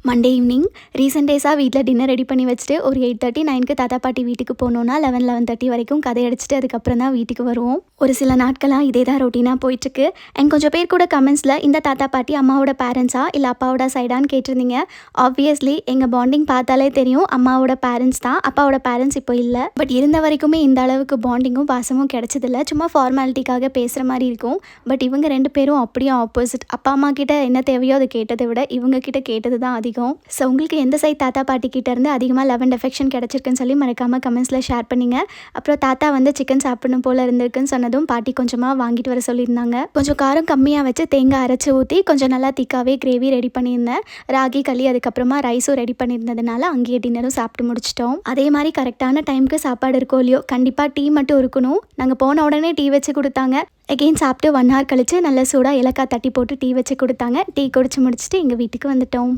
Monday evening recent டேஸாக வீட்டில் dinner ready பண்ணி வச்சுட்டு ஒரு 8:30 9க்கு தாத்தா பாட்டி வீட்டுக்கு போனோன்னா 11:30 வரைக்கும் கதை அடிச்சுட்டு அதுக்கப்புறம் தான் வீட்டுக்கு வருவோம். ஒரு சில நாட்களாக இதே தான் ரொட்டீனாக போயிட்டுருக்கு. அண்ட் கொஞ்சம் பேர் கூட கமெண்ட்ஸில் இந்த தாத்தா பாட்டி அம்மாவோட பேரண்ட்ஸா இல்லை அப்பாவோட சைடான்னு கேட்டிருந்தீங்க. ஆப்வியஸ்லி எங்கள் பாண்டிங் பார்த்தாலே தெரியும் அம்மாவோட பேரண்ட்ஸ் தான், அப்பாவோட பேரண்ட்ஸ் இப்போ இல்லை. பட் இருந்த வரைக்குமே இந்த அளவுக்கு பாண்டிங்கும் பாசமும் கிடைச்சதில்ல. சும்மா ஃபார்மாலிட்டிக்காக பேசுகிற மாதிரி இருக்கும். பட் இவங்க 2 பேரும் அப்படியே ஆப்போசிட். அப்பா அம்மா கிட்ட என்ன தேவையோ அதை கேட்டதை விட இவங்க கிட்ட கேட்டது தான் அதிகம். ஸோ உங்களுக்கு எந்த சைட் தாத்தா பாட்டி கிட்ட இருந்து அதிகமாக லவ் அண்ட் அஃபெக்ஷன் கிடச்சிருக்குன்னு சொல்லி மறக்காமல் கமெண்ட்ஸில் ஷேர் பண்ணிங்க. அப்புறம் தாத்தா வந்து சிக்கன் சாப்பிடணும் போல் இருந்திருக்குன்னு சொன்னதும் பாட்டி கொஞ்சமாக வாங்கிட்டு வர சொல்லியிருந்தாங்க. கொஞ்சம் காரம் கம்மியாக வச்சு தேங்காய் அரைச்சி ஊற்றி கொஞ்சம் நல்லா திக்காவே கிரேவி ரெடி பண்ணியிருந்தேன். ராகி களி அதுக்கப்புறமா ரைஸும் ரெடி பண்ணியிருந்ததுனால அங்கேயே டின்னரும் சாப்பிட்டு முடிச்சிட்டோம். அதே மாதிரி கரெக்டான டைமுக்கு சாப்பாடு இருக்கோ இல்லையோ கண்டிப்பாக டீ மட்டும் இருக்கணும். நாங்கள் போன உடனே டீ வச்சு கொடுத்தாங்க. அகெயின் சாப்பிட்டு 1 hour கழிச்சு நல்ல சூடாக ஏலக்காய் தட்டி போட்டு டீ வச்சு கொடுத்தாங்க. டீ குடிச்சு முடிச்சுட்டு எங்கள் வீட்டுக்கு வந்துட்டோம்.